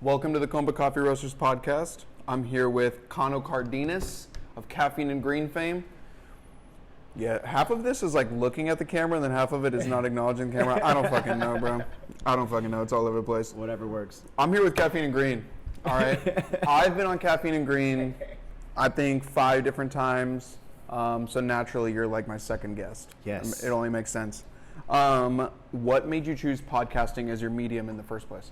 Welcome to the Compa Coffee Roasters podcast. I'm here with Cano Cardenas of Caffeine and Green fame. Yeah, half of this is like looking at the camera and then half of it is not acknowledging the camera. I don't fucking know, bro. I don't fucking know. It's all over the place. Whatever works. I'm here with Caffeine and Green. All right. I've been on Caffeine and Green, I think 5 different times. So naturally, you're like my second guest. Yes. It only makes sense. What made you choose podcasting as your medium in the first place?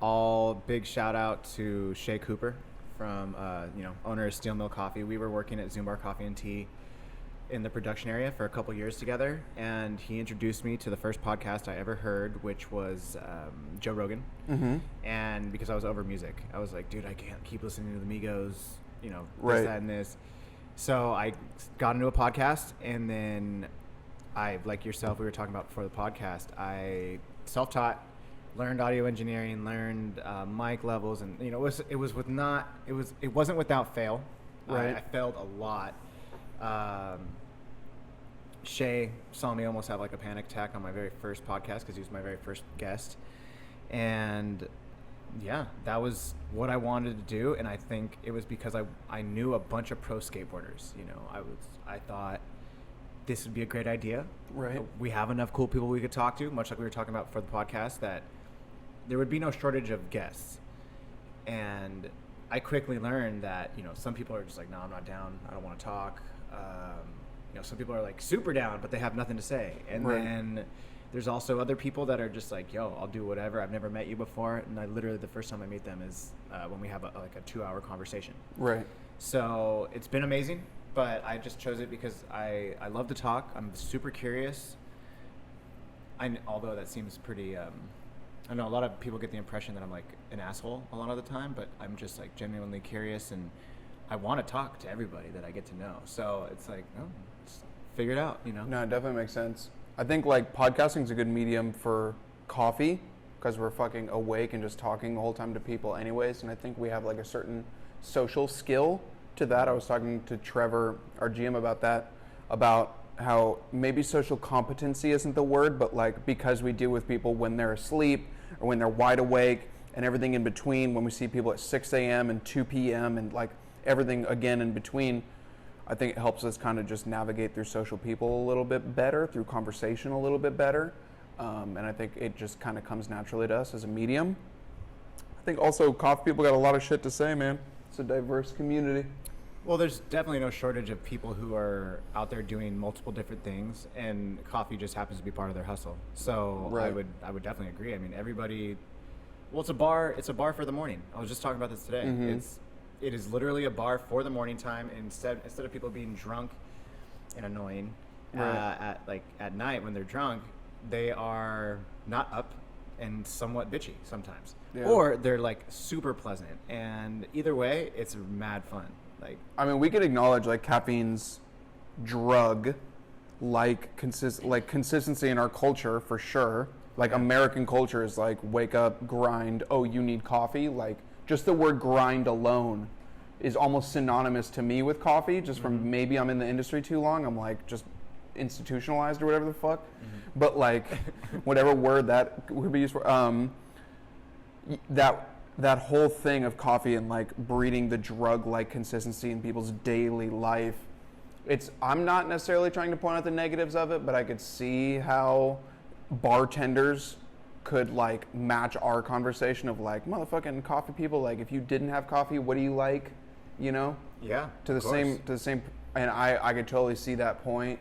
All big shout out to Shay Cooper from, owner of Steel Mill Coffee. We were working at Zoom Bar Coffee and Tea in the production area for a couple years together, and he introduced me to the first podcast I ever heard, which was Joe Rogan. Mm-hmm. And because I was over music, I was like, dude, I can't keep listening to the Migos, Right. this, that, and this. So I got into a podcast, and then I, like yourself, we were talking about before the podcast, I self-taught, learned audio engineering, learned mic levels, and it wasn't without fail. Right. I failed a lot. Shay saw me almost have like a panic attack on my very first podcast because he was my very first guest, and yeah, that was what I wanted to do. And I think it was because I knew a bunch of pro skateboarders. I thought this would be a great idea. Right. We have enough cool people we could talk to, much like we were talking about for the podcast, that there would be no shortage of guests. And I quickly learned that, some people are just like, no, I'm not down. I don't want to talk. Some people are like super down, but they have nothing to say. And Right. then there's also other people that are just like, yo, I'll do whatever. I've never met you before. And I literally, the first time I meet them is when we have a 2-hour conversation. Right. So it's been amazing, but I just chose it because I love to talk. I'm super curious. Although that seems pretty, I know a lot of people get the impression that I'm like an asshole a lot of the time, but I'm just like genuinely curious, and I want to talk to everybody that I get to know. So it's like, just figure it out, No, it definitely makes sense. I think like podcasting is a good medium for coffee because we're fucking awake and just talking the whole time to people anyways. And I think we have like a certain social skill to that. I was talking to Trevor, our GM, about that, about how maybe social competency isn't the word, but like because we deal with people when they're asleep or when they're wide awake and everything in between, when we see people at 6 a.m. and 2 p.m. and like everything again in between, I think it helps us kind of just navigate through social people a little bit better, through conversation a little bit better. And I think it just kind of comes naturally to us as a medium. I think also coffee people got a lot of shit to say, man. It's a diverse community. Well, there's definitely no shortage of people who are out there doing multiple different things, and coffee just happens to be part of their hustle. So Right. I would definitely agree. I mean, everybody. Well, it's a bar for the morning. I was just talking about this today. Mm-hmm. It is literally a bar for the morning time. Instead of people being drunk and annoying Right. at night when they're drunk, they are not up and somewhat bitchy sometimes, Yeah. or they're like super pleasant. And either way, it's mad fun. I mean, we could acknowledge like caffeine's drug, consistency in our culture for sure. Like American culture is like wake up, grind. Oh, you need coffee. Like just the word grind alone is almost synonymous to me with coffee. Just from maybe I'm in the industry too long. I'm like just institutionalized or whatever the fuck. Mm-hmm. But like whatever word that would be used for. That whole thing of coffee and like breeding the drug-like consistency in people's daily life, I'm not necessarily trying to point out the negatives of it, but I could see how bartenders could like match our conversation of like, motherfucking coffee people, like if you didn't have coffee, what do you like? Yeah. To the same, and I could totally see that point.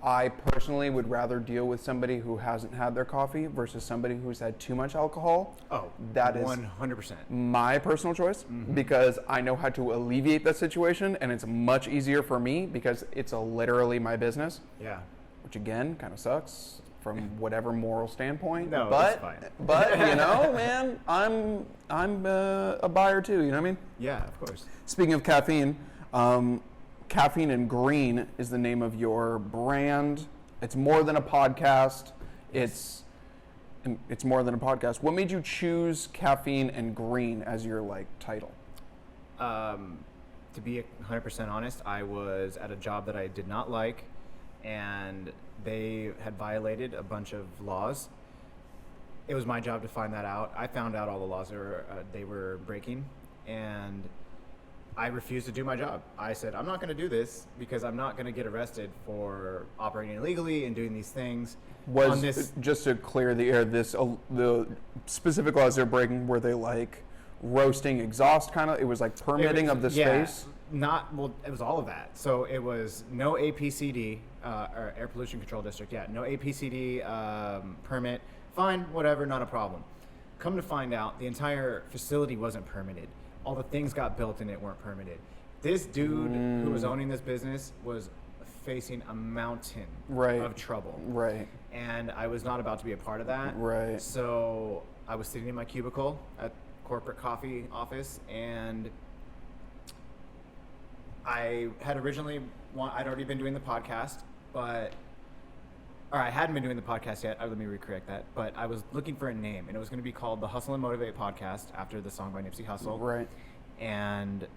I personally would rather deal with somebody who hasn't had their coffee versus somebody who's had too much alcohol. Oh, that is 100%. my personal choice, because I know how to alleviate that situation, and it's much easier for me because it's literally my business. Yeah. Which again kind of sucks from whatever moral standpoint. No, but it's fine. But man, I'm a buyer too. You know what I mean? Yeah, of course. Speaking of caffeine. Caffeine and Green is the name of your brand. It's more than a podcast. It's more than a podcast. What made you choose Caffeine and Green as your like title? To be 100% honest, I was at a job that I did not like, and they had violated a bunch of laws. it was my job to find that out. I found out all the laws they were breaking, and I refused to do my job. I said, I'm not going to do this because I'm not going to get arrested for operating illegally and doing these things. Just to clear the air, the specific laws they're breaking, were they like roasting exhaust kind of? It was like permitting of the space? It was all of that. So it was no APCD, or Air Pollution Control District, no APCD permit, fine, whatever, not a problem. Come to find out, the entire facility wasn't permitted. All the things got built in it weren't permitted. This dude who was owning this business was facing a mountain of trouble. Right. And I was not about to be a part of that. Right. So I was sitting in my cubicle at corporate coffee office, and I had I'd already been doing the podcast, I hadn't been doing the podcast yet. Let me recorrect that. But I was looking for a name, and it was going to be called the Hustle and Motivate Podcast after the song by Nipsey Hussle. Right. And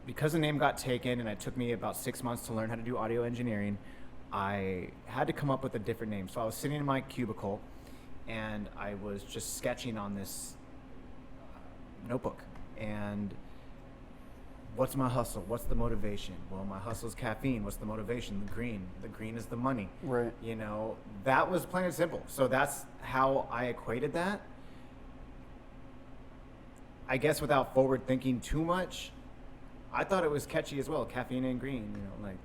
because the name got taken, and it took me about 6 months to learn how to do audio engineering, I had to come up with a different name. So I was sitting in my cubicle, and I was just sketching on this notebook. And what's my hustle? What's the motivation? Well, my hustle is caffeine. What's the motivation? The green. The green is the money. Right. You know, that was plain and simple. So that's how I equated that. I guess without forward thinking too much, I thought it was catchy as well. Caffeine and green, you know, like.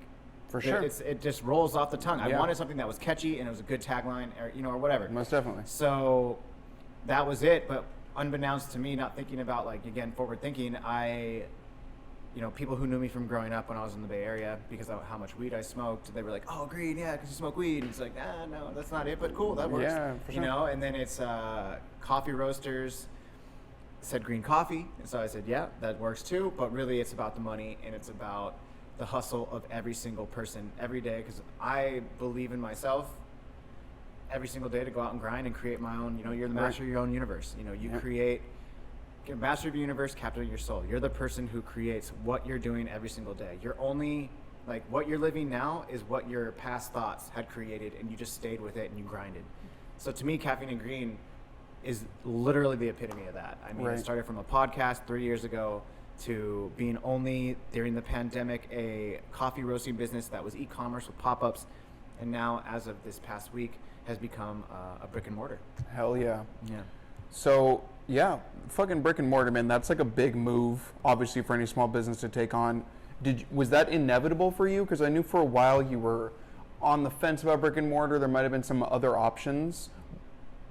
For sure. It just rolls off the tongue. I wanted something that was catchy and it was a good tagline, or whatever. Most definitely. So that was it. But unbeknownst to me, not thinking about, forward thinking, people who knew me from growing up when I was in the Bay Area, because of how much weed I smoked, they were like, "Oh, green, yeah, because you smoke weed." And it's like, no, that's not it, but cool, that works. Yeah, for sure. And then it's coffee roasters said green coffee, and so I said, yeah, that works too. But really, it's about the money, and it's about the hustle of every single person every day, because I believe in myself every single day to go out and grind and create my own. You're the master of your own universe. You create. Master of your universe, captain of your soul. You're the person who creates what you're doing every single day. You're only, what you're living now is what your past thoughts had created, and you just stayed with it and you grinded. So to me, Caffeine and Green is literally the epitome of that. I mean, It started from a podcast 3 years ago to being only, during the pandemic, a coffee roasting business that was e-commerce with pop-ups, and now, as of this past week, has become a brick and mortar. Hell yeah. Yeah. So, yeah, fucking brick and mortar, man, that's like a big move, obviously, for any small business to take on. Was that inevitable for you? Because I knew for a while you were on the fence about brick and mortar. There might have been some other options,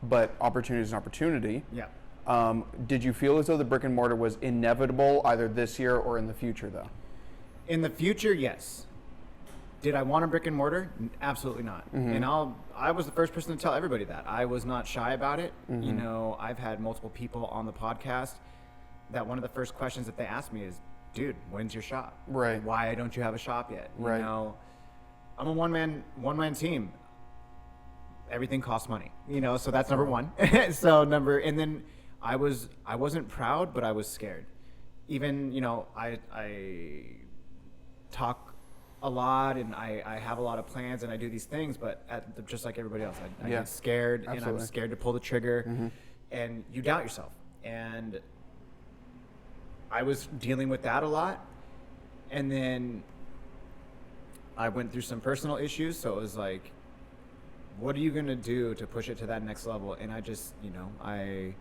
but opportunity is an opportunity. Yeah. Did you feel as though the brick and mortar was inevitable either this year or in the future, though? In the future, yes. Did I want a brick and mortar? Absolutely not. Mm-hmm. And I was the first person to tell everybody that. I was not shy about it. Mm-hmm. I've had multiple people on the podcast that one of the first questions that they ask me is, dude, when's your shop? Right. Why don't you have a shop yet? Right. I'm a one-man team. Everything costs money, so that's number one. And then I wasn't proud, but I was scared. Even, I talk a lot, and I have a lot of plans, and I do these things, but just like everybody else, I get scared. Absolutely. And I'm scared to pull the trigger. Mm-hmm. And you doubt yourself. And I was dealing with that a lot. And then I went through some personal issues, so it was like, what are you going to do to push it to that next level? And I just, can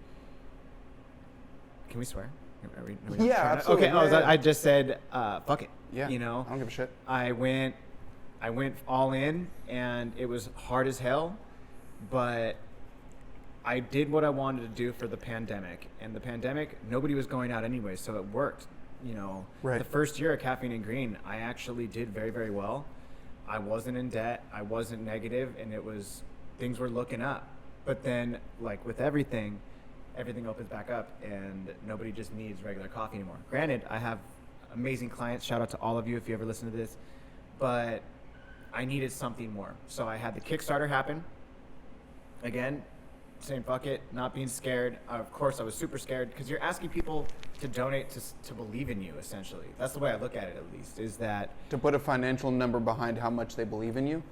we swear? Are we yeah, absolutely. Okay, yeah. I just said, fuck it. Yeah, I don't give a shit. I went all in, and it was hard as hell, but I did what I wanted to do for the pandemic. And the pandemic, nobody was going out anyway, so it worked. Right. The first year at Caffeine and Green, I actually did very, very well. I wasn't in debt, I wasn't negative, and things were looking up. But then, like with everything opens back up, and nobody just needs regular coffee anymore. Granted, I have amazing clients. Shout out to all of you if you ever listen to this. But I needed something more. So I had the Kickstarter happen. Again, saying fuck it, not being scared. Of course, I was super scared because you're asking people to donate to believe in you, essentially. That's the way I look at it, at least, is that... To put a financial number behind how much they believe in you?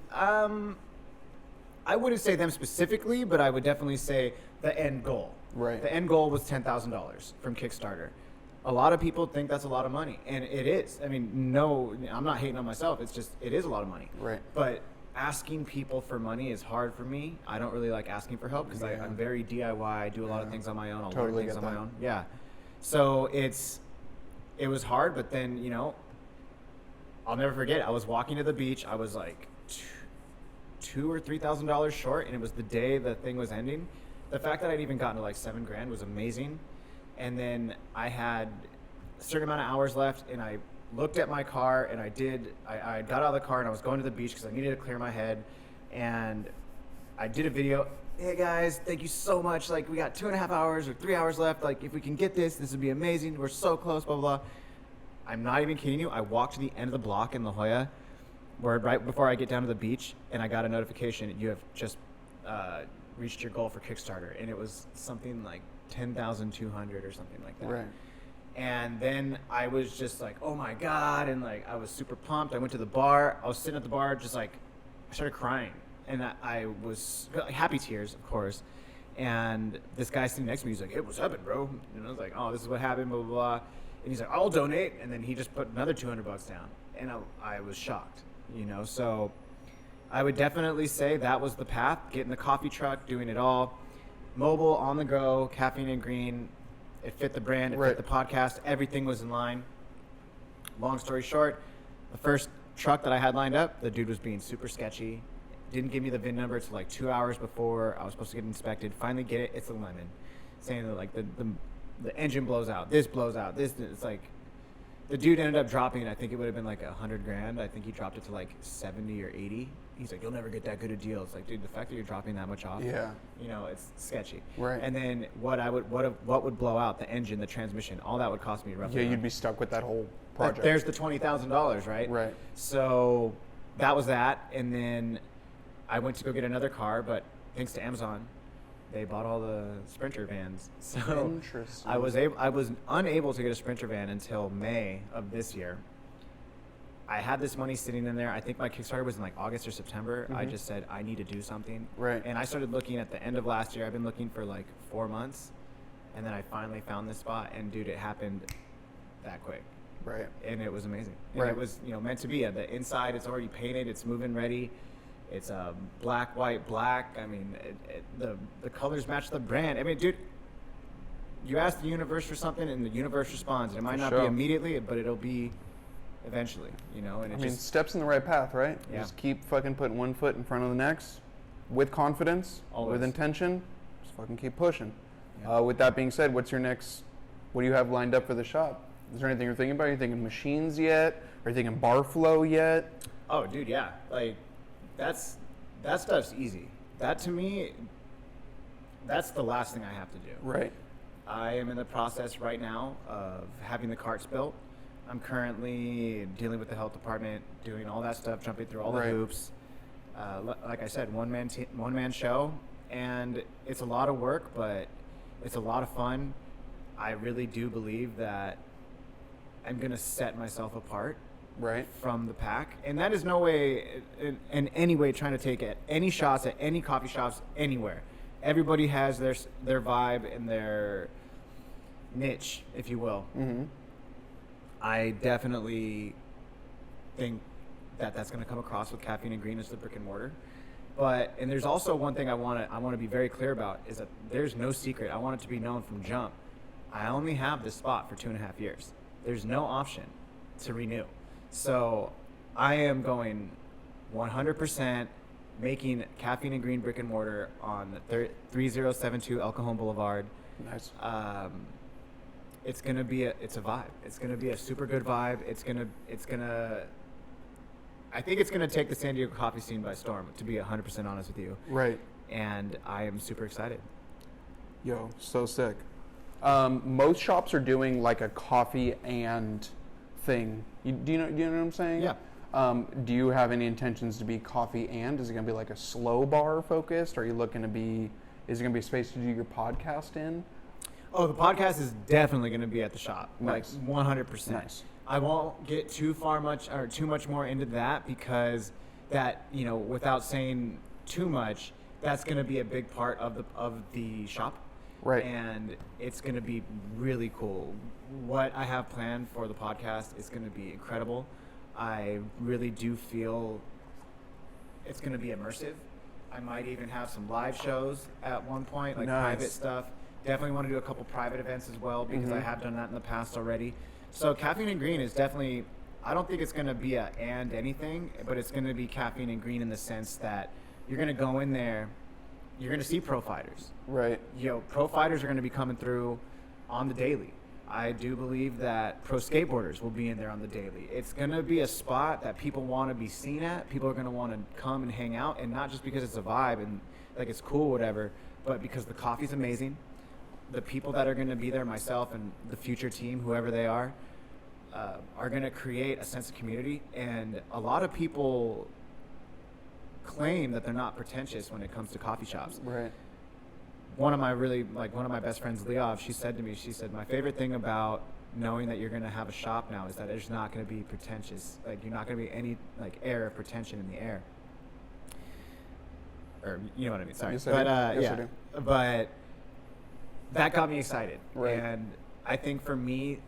I wouldn't say them specifically, but I would definitely say the end goal. Right. The end goal was $10,000 from Kickstarter. A lot of people think that's a lot of money, and it is. I mean, no, I'm not hating on myself. It's just, it is a lot of money. Right. But asking people for money is hard for me. I don't really like asking for help because I'm very DIY. I do a lot of things on my own. I'll Totally learn things get on my that. own. Yeah. So it was hard, but then, I'll never forget. I was walking to the beach. I was like $2,000 or $3,000 short, and it was the day the thing was ending. The fact that I'd even gotten to like $7,000 was amazing. And then I had a certain amount of hours left, and I looked at my car, and I got out of the car, and I was going to the beach because I needed to clear my head. And I did a video. Hey guys, thank you so much. Like, we got 2.5 hours or 3 hours left. Like, if we can get this would be amazing. We're so close, blah, blah, blah. I'm not even kidding you. I walked to the end of the block in La Jolla, where right before I get down to the beach, and I got a notification. You have just reached your goal for Kickstarter. And it was something like 10,200 or something like that. Right. And then I was just like, oh my God. And like, I was super pumped. I went to the bar. I was sitting at the bar, just like, I started crying. And I was happy tears, of course. And this guy sitting next to me, he's like, hey, what's happening, bro? And I was like, oh, this is what happened, blah, blah, blah. And he's like, I'll donate. And then he just put another $200 down. And I was shocked, So I would definitely say that was the path, getting the coffee truck, doing it all. Mobile, on the go, Caffeine and Green. It fit the brand, it fit the podcast. Everything was in line. Long story short, the first truck that I had lined up, the dude was being super sketchy. Didn't give me the VIN number until like 2 hours before I was supposed to get inspected. Finally get it, it's a lemon. Saying that like the engine blows out, this blows out, this, it's like, the dude ended up dropping, I think it would have been like $100,000. I think he dropped it to like 70 or 80. He's like, you'll never get that good a deal. It's like, dude, the fact that you're dropping that much off, it's sketchy. Right. And then what would blow out? The engine, the transmission, all that would cost me roughly. Yeah, you'd be stuck with that whole project. There's the $20,000, right? Right. So that was that, and then I went to go get another car, but thanks to Amazon, they bought all the Sprinter vans. So Interesting. I was unable to get a Sprinter van until May of this year. I had this money sitting in there. I think my Kickstarter was in like August or September. I just said, I need to do something. Right. And I started looking at the end of last year. I've been looking for like 4 months. And then I finally found this spot. And dude, it happened that quick. Right. And it was amazing. And Right. it was, meant to be. The inside, it's already painted. It's move-in ready. It's black, white, black. I mean, the colors match the brand. I mean, dude, you ask the universe for something, and the universe responds. And it might not be immediately, but it'll be eventually, And I mean, steps in the right path, right? Yeah. Just keep fucking putting one foot in front of the next, with confidence, Always. with intention. Just fucking keep pushing. Yeah. With that being said, what do you have lined up for the shop? Is there anything you're thinking about? Are you thinking machines yet? Are you thinking bar flow yet? Oh, dude, yeah. Like, that stuff's easy. That, to me, that's the last thing I have to do. Right. I am in the process right now of having the carts built. I'm currently dealing with the health department, doing all that stuff, jumping through all the hoops. Like I said, one man show, and it's a lot of work, but it's a lot of fun. I really do believe that I'm gonna set myself apart from the pack, and that is no way, in any way, trying to take any shots at any coffee shops anywhere. Everybody has their vibe and their niche, if you will. Mm-hmm. I definitely think that that's going to come across with Caffeine and Green as the brick and mortar. And there's also one thing I want to be very clear about, is that there's no secret. I want it to be known from jump. I only have this spot for 2.5 years. There's no option to renew. So I am going 100% making Caffeine and Green brick and mortar on 3072 El Cajon Boulevard. Nice. It's gonna be it's a vibe. It's gonna be a super good vibe. I think it's gonna take the San Diego coffee scene by storm, to be 100% honest with you. Right. And I am super excited. Yo, so sick. Most shops are doing like a coffee and thing. Do you know what I'm saying? Yeah. Do you have any intentions to be coffee and? Is it gonna be like a slow bar focused? Are you looking to be? Is it gonna be a space to do your podcast in? Oh, the podcast is definitely going to be at the shop. Nice. Like 100%. Nice. I won't get too much more into that, because that, without saying too much, that's going to be a big part of the shop. Right. And it's going to be really cool. What I have planned for the podcast is going to be incredible. I really do feel it's going to be immersive. I might even have some live shows at one point, like private stuff. Definitely want to do a couple private events as well, because I have done that in the past already. So Caffeine and Green is definitely, I don't think it's going to be a and anything, but it's going to be Caffeine and Green in the sense that you're going to go in there, you're going to see pro fighters. Right. Pro fighters are going to be coming through on the daily. I do believe that pro skateboarders will be in there on the daily. It's going to be a spot that people want to be seen at. People are going to want to come and hang out, and not just because it's a vibe and like it's cool, whatever, but because the coffee's amazing. The people that are going to be there, myself and the future team, whoever they are going to create a sense of community. And a lot of people claim that they're not pretentious when it comes to coffee shops. Right. One of my best friends, Leov, she said to me, my favorite thing about knowing that you're going to have a shop now is that there's not going to be pretentious. Like, you're not going to be any like air of pretension in the air. Or, you know what I mean? Sorry. Yes, but yes, yeah, but that got me excited. Right. And I think for me,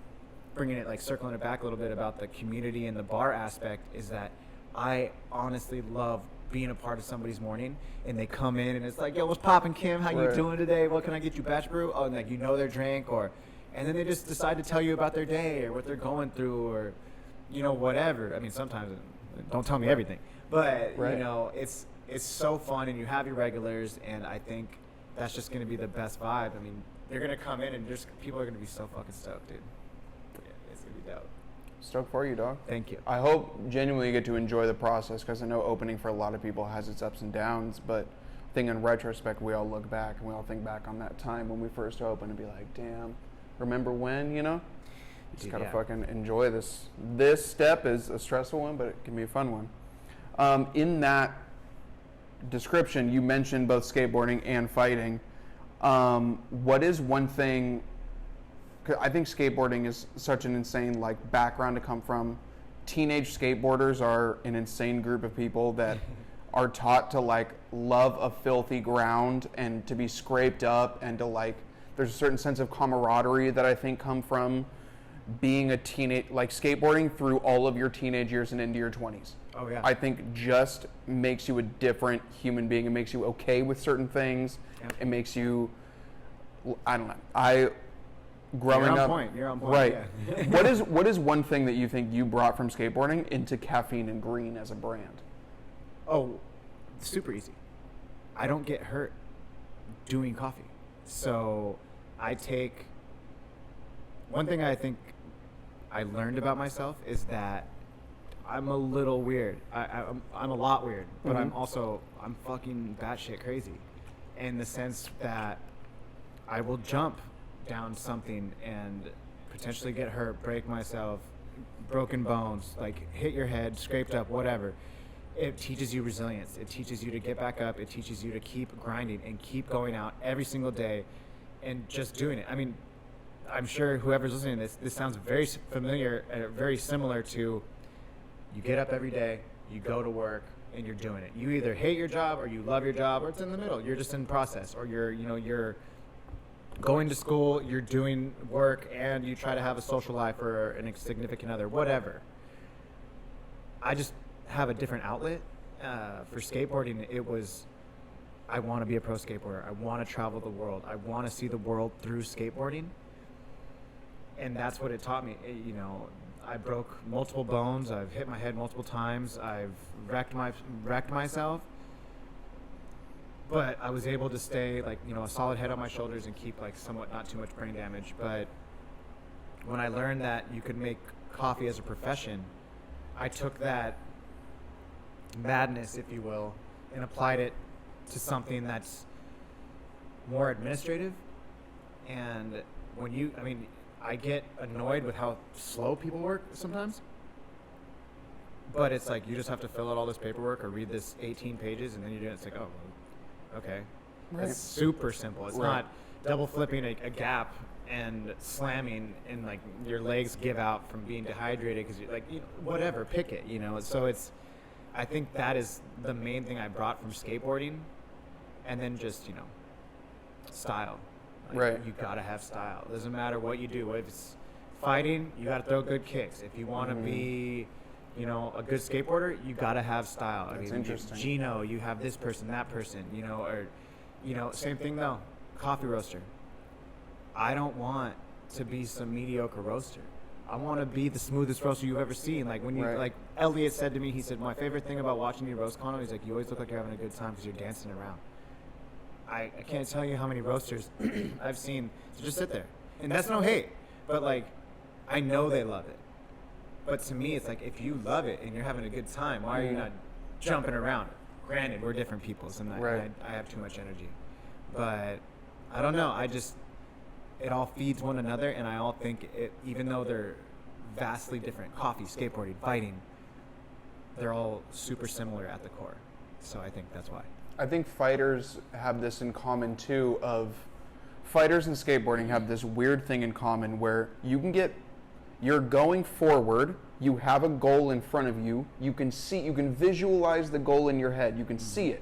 bringing it, like circling it back a little bit about the community and the bar aspect, is that I honestly love being a part of somebody's morning, and they come in and it's like, yo, what's poppin', Kim? How you doing today? What can I get you, batch brew? Oh, and like, you know their drink, and then they just decide to tell you about their day or what they're going through, or, you know, whatever. I mean, sometimes don't tell me everything, but you know, it's so fun, and you have your regulars, and I think that's just going to be the best vibe. I mean, they're going to come in, and people are going to be so fucking stoked, dude. Yeah, it's going to be dope. Stoked for you, dog. Thank you. I hope genuinely you get to enjoy the process, because I know opening for a lot of people has its ups and downs, but I think in retrospect, we all look back and we all think back on that time when we first opened and be like, damn, remember when, you know? You just gotta fucking enjoy this. This step is a stressful one, but it can be a fun one. In that description, you mentioned both skateboarding and fighting. What is one thing? 'Cause I think skateboarding is such an insane like background to come from. Teenage skateboarders are an insane group of people that are taught to like love a filthy ground and to be scraped up, and to like, there's a certain sense of camaraderie that I think come from being a teenage, like skateboarding through all of your teenage years and into your 20s. Oh yeah. I think just makes you a different human being. It makes you okay with certain things. Yep. It makes you, I don't know. Growing up, You're on point. Right. Yeah. What is one thing that you think you brought from skateboarding into Caffeine and Green as a brand? Oh, super easy. I don't get hurt doing coffee. So one thing I think I learned about myself is that I'm a little weird. I'm a lot weird, but I'm fucking batshit crazy, in the sense that I will jump down something and potentially get hurt, break myself, broken bones, like hit your head, scraped up, whatever. It teaches you resilience. It teaches you to get back up. It teaches you to keep grinding and keep going out every single day and just doing it. I mean, I'm sure whoever's listening to this sounds very familiar, very similar to, you get up every day, you go to work, and you're doing it. You either hate your job or you love your job, or it's in the middle. You're just in process, or you're going to school, you're doing work, and you try to have a social life or an significant other, whatever. I just have a different outlet. For skateboarding, it was, I want to be a pro skateboarder. I want to travel the world. I want to see the world through skateboarding. And that's what it taught me. I broke multiple bones. I've hit my head multiple times. I've wrecked myself. But I was able to stay a solid head on my shoulders and keep somewhat not too much brain damage. But when I learned that you could make coffee as a profession, I took that madness, if you will, and applied it to something that's more administrative. And I get annoyed with how slow people work sometimes. But it's like, you just have to fill out all this paperwork or read this 18 pages, and then you do it. It's like, oh, okay. Right. It's super simple. It's not double flipping a gap and slamming, and your legs give out from being dehydrated because whatever, pick it, So I think that is the main thing I brought from skateboarding, and then just, you know, style. Like, Right. You gotta have style. Doesn't matter what you do. If it's fighting, you gotta throw good kicks. If you want to be, you know, a good skateboarder, you gotta have style. That's interesting. Gino, you have this person, that person, you know, or, you know, same thing though. Coffee roaster. I don't want to be some mediocre roaster. I want to be the smoothest roaster you've ever seen. Like when you, Right. like Elliot said to me, he said, my favorite thing about watching you roast, Cano, he's like, you always look like you're having a good time because you're dancing around. I can't tell you how many roasters I've seen to just sit there. And that's no hate, but like, I know they love it. But to me, it's like, if you love it and you're having a good time, why are you not jumping around? Granted, we're different people, so Right. I have too much energy. But I don't know. It all feeds one another, and I all think it, even though they're vastly different, coffee, skateboarding, fighting, they're all super similar at the core. So I think that's why. I think fighters have this in common too, of fighters and skateboarding have this weird thing in common where you're going forward, you have a goal in front of you, you can visualize the goal in your head, you can see it.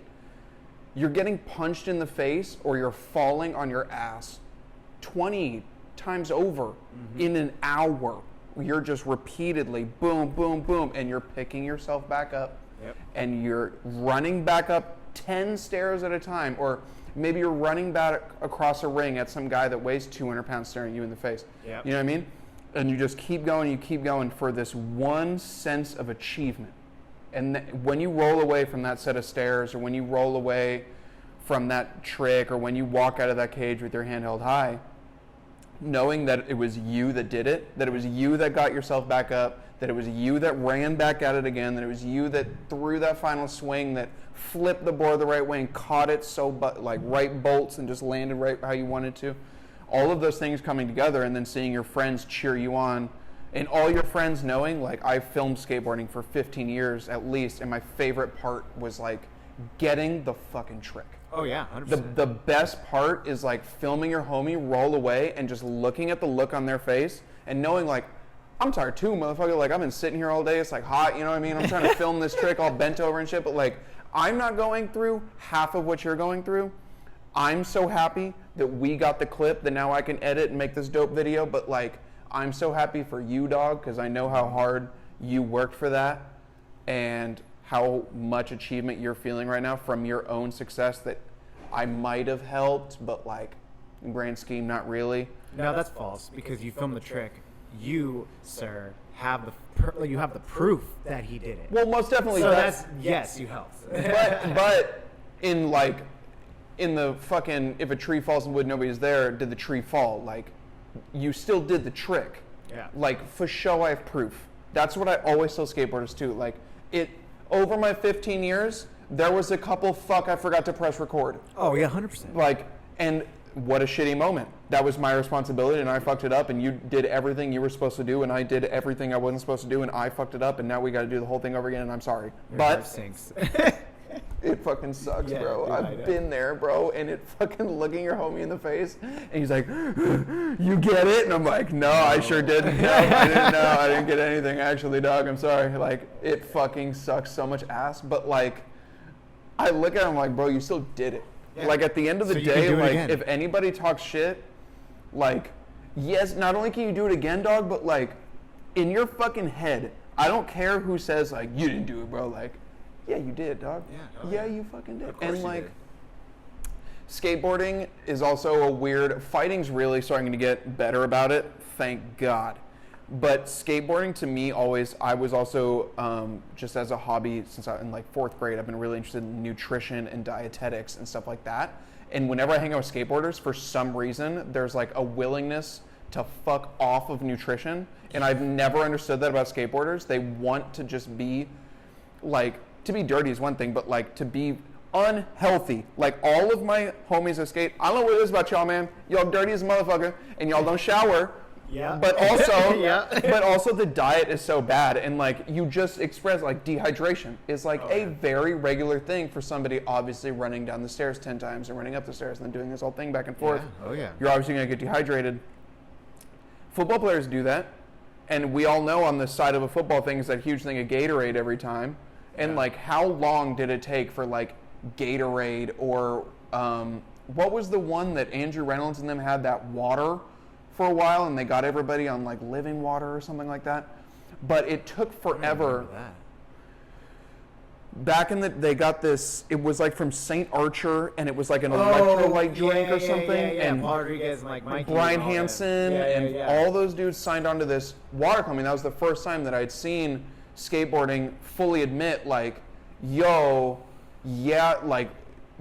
You're getting punched in the face or you're falling on your ass 20 times over in an hour. You're just repeatedly boom, boom, boom, and you're picking yourself back up. Yep. And you're running back up 10 stairs at a time, or maybe you're running back across a ring at some guy that weighs 200 pounds staring you in the face. Yep. You know what I mean? And you just keep going for this one sense of achievement. And when you roll away from that set of stairs, or when you roll away from that trick, or when you walk out of that cage with your hand held high, knowing that it was you that did it, that it was you that got yourself back up, that it was you that ran back at it again, that it was you that threw that final swing, that flipped the board the right way and caught it like right bolts and just landed right how you wanted to. All of those things coming together, and then seeing your friends cheer you on, and all your friends knowing, like, I filmed skateboarding for 15 years at least, and my favorite part was like getting the fucking trick. Oh yeah, 100%. The best part is like filming your homie roll away and just looking at the look on their face and knowing, like, I'm tired too, motherfucker. Like, I've been sitting here all day. It's like hot, you know what I mean? I'm trying to film this trick all bent over and shit, but like, I'm not going through half of what you're going through. I'm so happy that we got the clip that now I can edit and make this dope video, but like, I'm so happy for you, dog, because I know how hard you worked for that and how much achievement you're feeling right now from your own success that I might have helped, but like, in grand scheme, not really. No, that's false, because you filmed the trick. You, sir, have the proof that he did it. Well, most definitely. So that's yes, you helped. but in the fucking, if a tree falls in wood, nobody's there, did the tree fall? Like, you still did the trick. Yeah. Like, for show, I have proof. That's what I always tell skateboarders too. Like, over my 15 years, there was a couple, I forgot to press record. Oh yeah, 100%. Like, and what a shitty moment. That was my responsibility, and I fucked it up, and you did everything you were supposed to do, and I did everything I wasn't supposed to do, and I fucked it up, and now we got to do the whole thing over again, and I'm sorry. Your But heart sinks. it fucking sucks, Yeah, bro. dude, I I've know. been there, bro, and it fucking looking your homie in the face, and he's like, you get it? And I'm like, no, I sure didn't. No, I didn't know. I didn't get anything, actually, dog. I'm sorry. Like, it fucking sucks so much ass, but like, I look at him like, bro, you still did it. Yeah. Like, at the end of the So you can day, do it like, again. if anybody talks shit, like, yes, not only can you do it again, dog, but like, in your fucking head, I don't care who says, like, you didn't do it, bro. Like, yeah, you did, dog. Yeah, oh, Yeah, yeah. you fucking did. Of course And you like, did. skateboarding is also a weird, fighting's really starting to get better about it, thank God. But skateboarding to me I was also, just as a hobby, since in like 4th grade, I've been really interested in nutrition and dietetics and stuff like that. And whenever I hang out with skateboarders, for some reason, there's like a willingness to fuck off of nutrition. And I've never understood that about skateboarders. They want to just be like, to be dirty is one thing, but like to be unhealthy. Like, all of my homies that skate, I don't know what it is about y'all, man. Y'all dirty as a motherfucker, and y'all don't shower. Yeah. But also, Yeah. but also the diet is so bad, and like, you just express, like, dehydration is like a very regular thing for somebody obviously running down the stairs 10 times and running up the stairs and then doing this whole thing back and forth. Yeah. Oh yeah. You're obviously gonna get dehydrated. Football players do that, and we all know on the side of a football thing is that huge thing of Gatorade every time. And like, how long did it take for like Gatorade or what was the one that Andrew Reynolds and them had, that water for a while, and they got everybody on like living water or something like that? But it took forever. Back in they got this, it was like from St. Archer, and it was like an electrolyte drink or something. And Paul Rodriguez and like Mikey Brian and all Hansen and all those dudes signed onto this water company. That was the first time that I'd seen skateboarding fully admit, like, yo, yeah, like,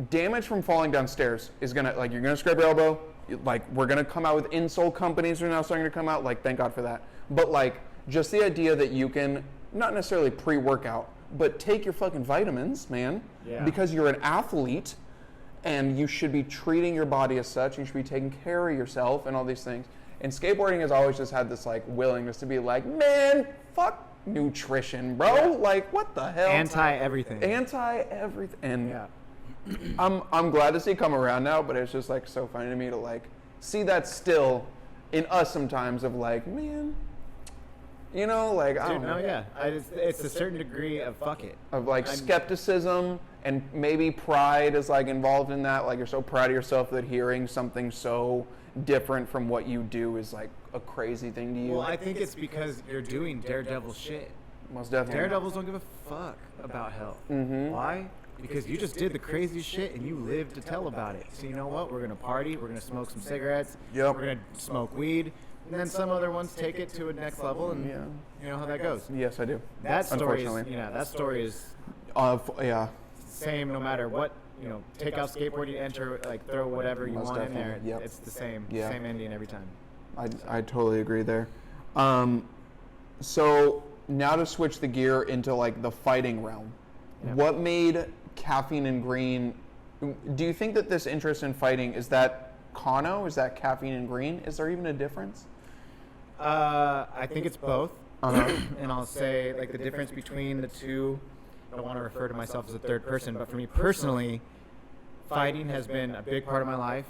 damage from falling downstairs is gonna, like, you're gonna scrape your elbow. Like, we're gonna come out with insole companies are now starting to come out. Like, thank God for that. But like, just the idea that you can not necessarily pre-workout, but take your fucking vitamins, man, because you're an athlete and you should be treating your body as such. You should be taking care of yourself and all these things. And skateboarding has always just had this like willingness to be like, man, fuck nutrition, bro. Yeah. Like, what the hell? Anti-everything. Anti-everything. And I'm glad to see it come around now, but it's just like so funny to me to like see that still in us sometimes of like, man, you know, like, I don't know. It's a certain degree of fuck it. Of like skepticism and maybe pride is like involved in that. Like, you're so proud of yourself that hearing something so different from what you do is like a crazy thing to you. Well, I think it's because you're doing daredevil shit. Most definitely. Daredevils don't give a fuck about health. Mm-hmm. Why? Because you just did the craziest shit and you lived to tell about it. So you know what? We're going to party. We're going to smoke some cigarettes. Yep. We're going to smoke weed. And then some other ones take it to a next level, and you know how that goes. Yes, I do. That story is, same no matter what. You know, take out skateboarding, enter, like throw whatever you want in there. Yep. It's the same ending every time. I totally agree there. So now to switch the gear into like the fighting realm, what made Caffeine and Green? Do you think that this interest in fighting is that Cano? Is that Caffeine and Green? Is there even a difference? I think it's both. And I'll say, like, the difference between the two, I don't want to refer to myself as a third person, but for me personally, fighting has been a big part of my life.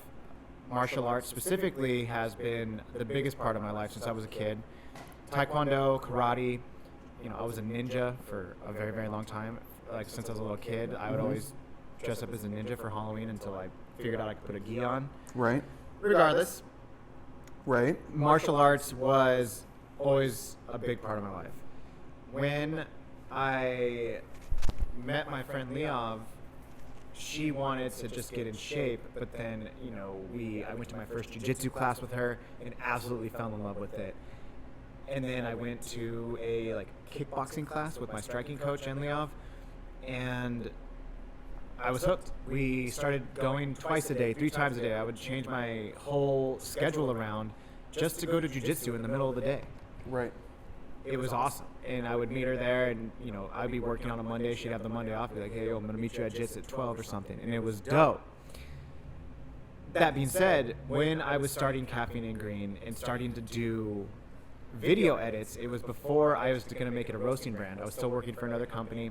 Martial arts specifically has been the biggest part of my life since I was a kid. Taekwondo, karate, you know, I was a ninja for a very, very long time. Like, since I was a little kid, I would always dress up as a ninja for Halloween until I figured out I could put a gi on. Right. Regardless. Right. Martial arts was always a big part of my life. When I met my friend Leov, she wanted to just get in shape, but then, you know, I went to my first jiu-jitsu class with her and absolutely fell in love with it. And then I went to a like kickboxing class with my striking coach and Leov, and I was hooked. We started going twice a day, 3 times a day. I would change my whole schedule around just to go to jiu-jitsu in the middle of the day. Right. It was awesome. And I would meet her there, and, you know, I'd be working on a Monday. She'd have the Monday off. Be like, hey, yo, I'm going to meet you at jiu-jitsu at 12 or something. And it was dope. That being said, when I was starting Caffeine and Green and starting to do video edits, it was before I was going to make it a roasting brand. I was still working for another company,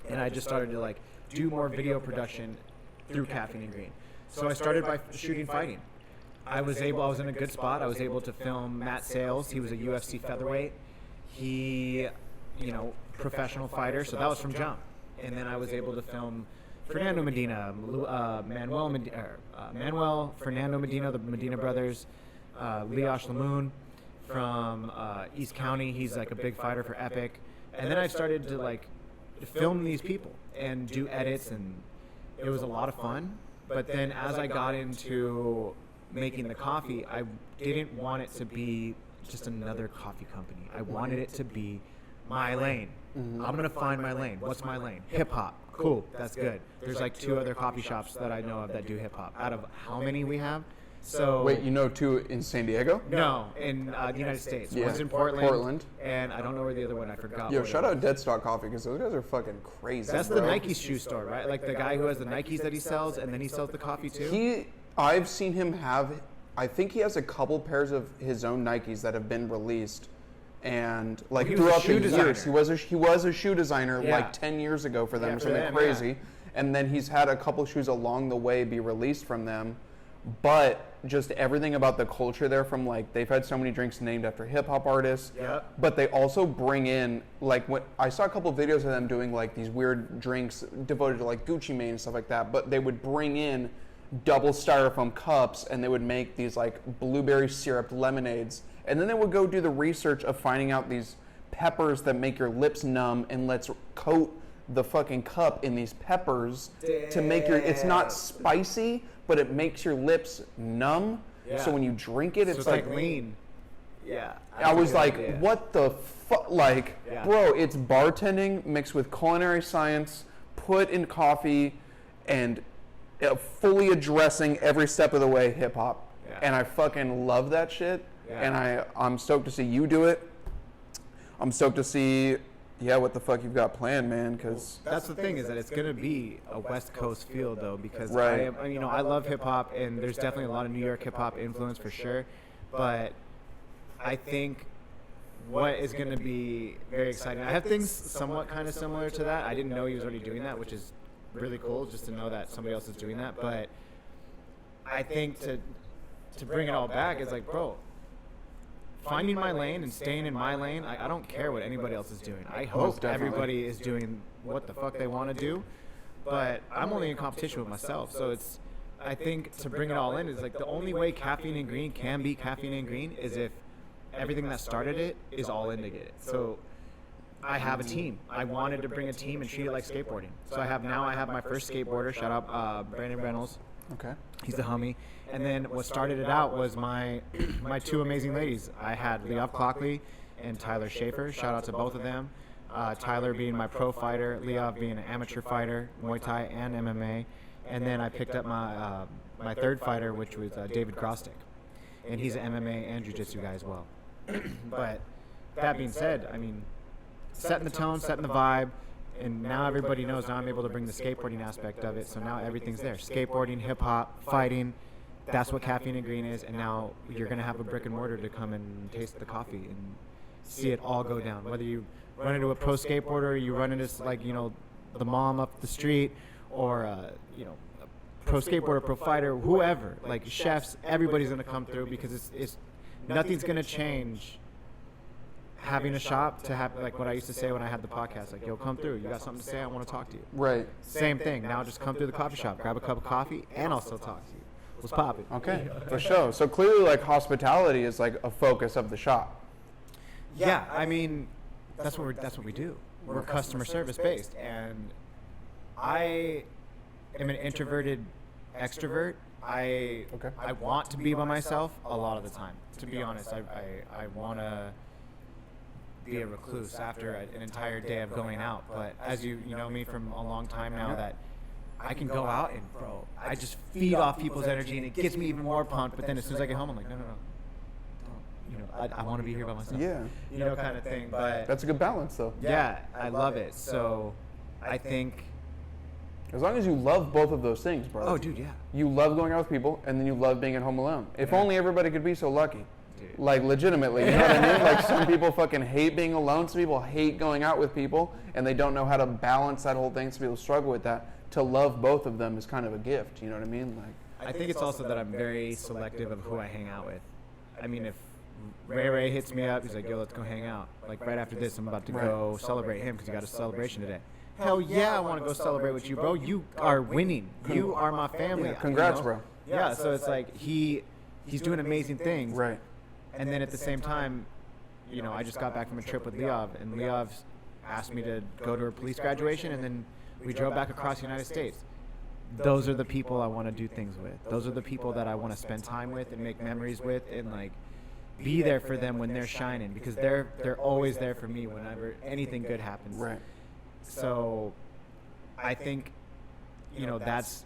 and I just started to, like, do more video production through Caffeine and Green. So I started by shooting fighting. I was in a good spot. I was able to film Matt Sales. He was a UFC featherweight. He, you know, professional fighter. So that was from jump. And then I was able to film Fernando Medina, Manuel, Fernando Medina, the Medina brothers, Leosh Lamoon from East County. He's like a big fighter for Epic. And then I started to like film these people and do edits, and it was a lot of fun. But then as I got into making the coffee, I didn't want it to be just another coffee company. I wanted it to be my lane. I'm going to find my lane. What's my lane? Hip hop. Cool. That's good. There's like 2 other coffee shops that I know of that do hip hop. Out of how many we have? So wait, you know 2 in San Diego? No, in the United States. One's in Portland. And I don't know where the other one. I forgot. Yo, shout out Deadstock Coffee, because those guys are fucking crazy. That's the Nike shoe store, right? Like the guy who has the Nikes that he sells, and then he sells the coffee too. I've seen him have. I think he has a couple pairs of his own Nikes that have been released, and like throughout the years, he was a shoe designer like 10 years ago for them, something crazy. And then he's had a couple shoes along the way be released from them, but just everything about the culture there, from like they've had so many drinks named after hip hop artists. Yep. But they also bring in like what I saw a couple of videos of them doing like these weird drinks devoted to like Gucci Mane and stuff like that. But they would bring in double styrofoam cups and they would make these like blueberry syrup lemonades. And then they would go do the research of finding out these peppers that make your lips numb, and let's coat the fucking cup in these peppers to make it's not spicy, but it makes your lips numb. Yeah. So when you drink it, So it's like lean. Yeah. I was like, idea. what the fuck? Like, Yeah. bro, it's bartending mixed with culinary science, put in coffee, and fully addressing every step of the way hip hop. Yeah. And I fucking love that shit. Yeah. And I'm stoked to see you do it. I'm stoked to see, what the fuck you've got planned, man. Because That's the thing, is that it's gonna be a West Coast feel though, because Right. I love hip hop, and there's definitely a lot of New York hip hop influence for sure, but I think what is gonna be very exciting. I have things somewhat kind of similar to that. I didn't know he was already doing that, which is really cool just to know that somebody else is doing that. But I think to bring it all back is like, bro, finding my lane and staying in my lane. I don't care what anybody else is doing. I hope definitely. everybody is doing what the fuck they want to do, but I'm only in competition with myself. So I think to bring it all in is like the only way Caffeine and Green can be Caffeine and Green is if everything that started it is all in to get it. So I have a team. I wanted to bring a team and treat it like skateboarding. So I have my first skateboarder. Shout out Brandon Reynolds. okay. He's the homie. And then what started it out was my two amazing ladies. I had Leov Clockley and Tyler Schaefer. Shout out to both of them. Tyler being my pro fighter, Leov being an amateur fighter, Muay Thai and MMA. And then I picked up my third fighter, which was David Grostic. And he's an MMA and jiu-jitsu guy as well. But that being said, I mean, setting the tone, setting the vibe, and now everybody knows. Now I'm able to bring the skateboarding aspect of it. So now everything's there. Skateboarding, hip-hop, fighting. That's what Caffeine and Green is. And now you're going to have a brick and mortar to come and taste the coffee and see it all go down. Whether you run into a pro skateboarder, you run into, like, the mom up the street, or, a pro skateboarder, pro fighter, whoever, like chefs, everybody's going to come through, because it's nothing's going to change having a shop to have, like what I used to say when I had the podcast, like, yo, come through. You got something to say? I want to talk to you. Right. Same thing. Now just come through the coffee shop, grab a cup of coffee, and I'll still talk to you. What's poppin'? Okay, for sure. So clearly, like, hospitality is like a focus of the shop. Yeah, I mean, that's what we do. We're customer service based, and I am an introverted extrovert. I want to be by myself a lot of the time. To be honest, I want to be a recluse after an entire day of going out. But as you know me from a long time now, that I can go out and, bro, I just feed off people's energy, and it gets me even more pumped. But then as soon as I get home, I'm like, no, I want to be here by myself. Yeah. Kind of thing. But That's a good balance, though. yeah, I love it. So I think, As long as you love both of those things, bro. oh, dude, yeah. You love going out with people, and then you love being at home alone. If Yeah. only everybody could be so lucky. Dude. Like, legitimately, you know what I mean? Like, some people fucking hate being alone. Some people hate going out with people, and they don't know how to balance that whole thing. Some people struggle with that. To love both of them is kind of a gift, you know what I mean? Like, I think it's also that I'm very selective of who I hang out with. I mean, if Ray hits me up, he's like, yo, let's go hang out. Like, right after this, I'm about to go celebrate him because he got a celebration today. Hell yeah, I want to go celebrate with you, bro. You are winning. You are my family. Yeah, congrats, bro. Yeah, so it's like he's doing amazing things. right. And then at the same time, I just got back from a trip with Leov, and Leov asked me to go to her police graduation, and then we drove back across the United States. Those are the people I want to do things with. Those are the people that I want to spend time with and make memories with, and like be there for them when they're shining, because they're always there for me whenever anything good happens. Right. So I think that's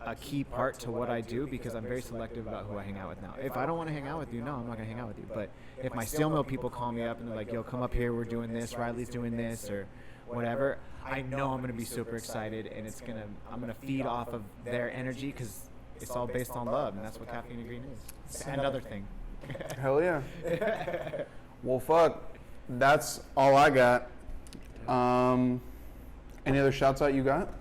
a key part to what I do, because I'm very selective about who I hang out with now. If I don't want to hang out with you, no, I'm not going to hang out with you. But if my steel mill people call me up and they're like, yo, come up here, we're doing this, Riley's doing this, or whatever, I know I'm going to be super excited, and I'm going to feed off of their energy, because it's all based on love, and that's what Caffeine and Green is. Another thing. Hell yeah. Well, fuck. That's all I got. Any other shouts out you got?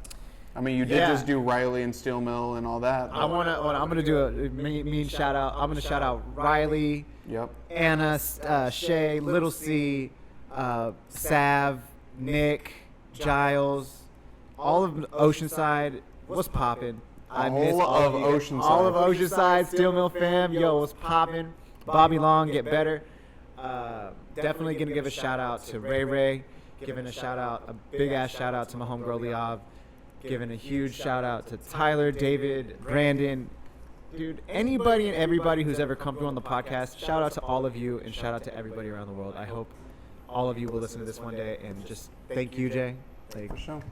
I mean, you did just do Riley and Steel Mill and all that. I'm gonna do a mean shout out. I'm gonna shout out Riley, Anna, Shay, Little C, Sav, Nick, Giles, all of Oceanside. What's poppin'? I miss all of Oceanside. All of Oceanside, Steel Mill fam. Yo, what's poppin'? Bobby Long, get better. Definitely gonna give a shout out to Ray. Giving a big ass shout out to my homegirl Liav. Giving a huge shout out to Tyler, David, Brandon, dude, anybody and everybody who's ever come through on the podcast. Shout out to all of you and shout out to everybody around the world. I hope all of you will listen to this one day and just thank you, Jay. For sure.